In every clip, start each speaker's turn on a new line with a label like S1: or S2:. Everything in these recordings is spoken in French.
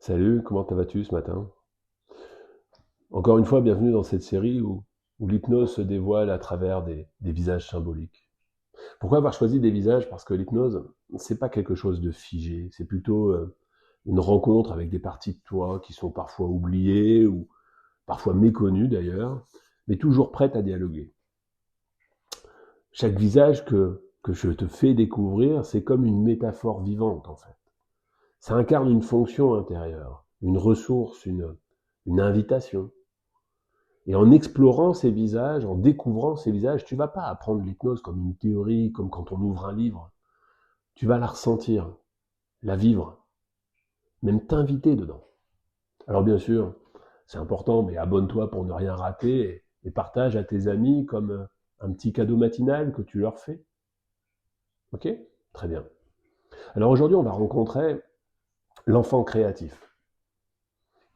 S1: Salut, comment vas-tu ce matin? Encore une fois, bienvenue dans cette série où l'hypnose se dévoile à travers des visages symboliques. Pourquoi avoir choisi des visages? Parce que l'hypnose, c'est pas quelque chose de figé, c'est plutôt une rencontre avec des parties de toi qui sont parfois oubliées ou parfois méconnues d'ailleurs, mais toujours prêtes à dialoguer. Chaque visage que je te fais découvrir, c'est comme une métaphore vivante en fait. Ça incarne une fonction intérieure, une ressource, une invitation. Et en explorant ces visages, en découvrant ces visages, tu vas pas apprendre l'hypnose comme une théorie, comme quand on ouvre un livre. Tu vas la ressentir, la vivre, même t'inviter dedans. Alors bien sûr, c'est important, mais abonne-toi pour ne rien rater et partage à tes amis comme un petit cadeau matinal que tu leur fais. Ok? Très bien. Alors aujourd'hui, on va rencontrer l'enfant créatif.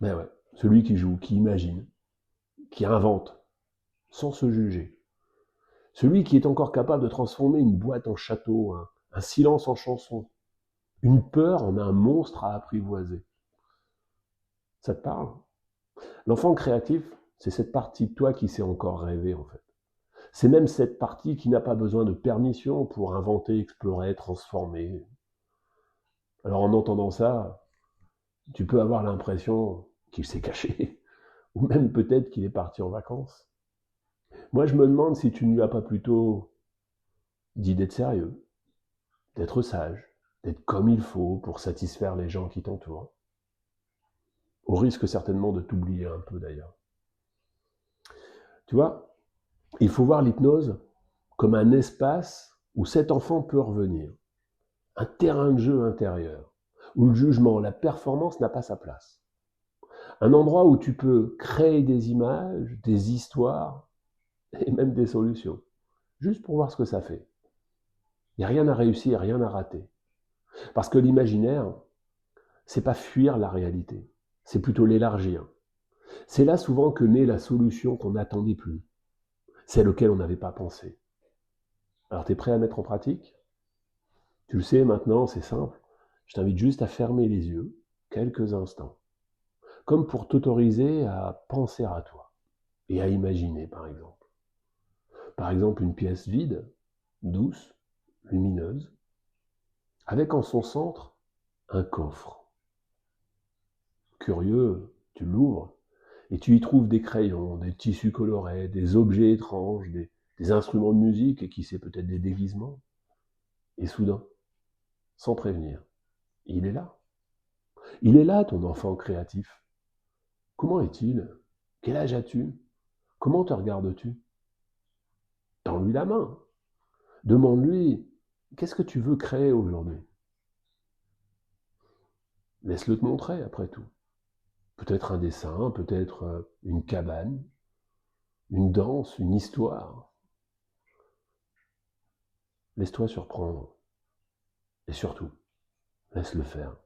S1: Ben ouais, celui qui joue, qui imagine, qui invente, sans se juger. Celui qui est encore capable de transformer une boîte en château, un silence en chanson, une peur en un monstre à apprivoiser. Ça te parle? L'enfant créatif, c'est cette partie de toi qui sait encore rêver en fait. C'est même cette partie qui n'a pas besoin de permission pour inventer, explorer, transformer. Alors en entendant ça, tu peux avoir l'impression qu'il s'est caché, ou même peut-être qu'il est parti en vacances. Moi je me demande si tu ne lui as pas plutôt dit d'être sérieux, d'être sage, d'être comme il faut pour satisfaire les gens qui t'entourent. Au risque certainement de t'oublier un peu d'ailleurs. Tu vois, il faut voir l'hypnose comme un espace où cet enfant peut revenir, un terrain de jeu intérieur, où le jugement, la performance n'a pas sa place. Un endroit où tu peux créer des images, des histoires et même des solutions, juste pour voir ce que ça fait. Il n'y a rien à réussir, rien à rater. Parce que l'imaginaire, c'est pas fuir la réalité, c'est plutôt l'élargir. C'est là souvent que naît la solution qu'on n'attendait plus, celle auquel on n'avait pas pensé. Alors, tu es prêt à mettre en pratique? Tu le sais maintenant, c'est simple. Je t'invite juste à fermer les yeux quelques instants, comme pour t'autoriser à penser à toi et à imaginer, par exemple. Par exemple, une pièce vide, douce, lumineuse, avec en son centre un coffre. Curieux, tu l'ouvres et tu y trouves des crayons, des tissus colorés, des objets étranges, des instruments de musique et qui sait peut-être des déguisements. Et soudain, sans prévenir, il est là. Il est là, ton enfant créatif. Comment est-il? Quel âge as-tu? Comment te regardes-tu? Tends-lui la main. Demande-lui, qu'est-ce que tu veux créer aujourd'hui? Laisse-le te montrer, après tout. Peut-être un dessin, peut-être une cabane, une danse, une histoire. Laisse-toi surprendre. Et surtout, laisse-le faire.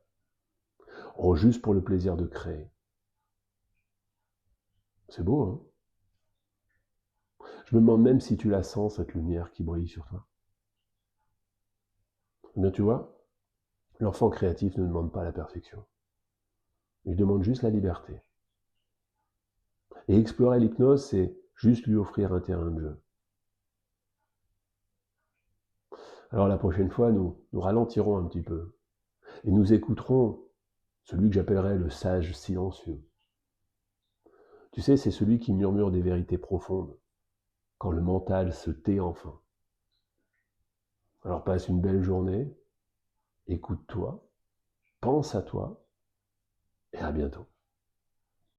S1: Oh, juste pour le plaisir de créer. C'est beau, hein? Je me demande même si tu la sens, cette lumière qui brille sur toi. Eh bien, tu vois, l'enfant créatif ne demande pas la perfection. Il demande juste la liberté. Et explorer l'hypnose, c'est juste lui offrir un terrain de jeu. Alors la prochaine fois, nous ralentirons un petit peu et nous écouterons celui que j'appellerais le sage silencieux. Tu sais, c'est celui qui murmure des vérités profondes quand le mental se tait enfin. Alors passe une belle journée, écoute-toi, pense à toi et à bientôt.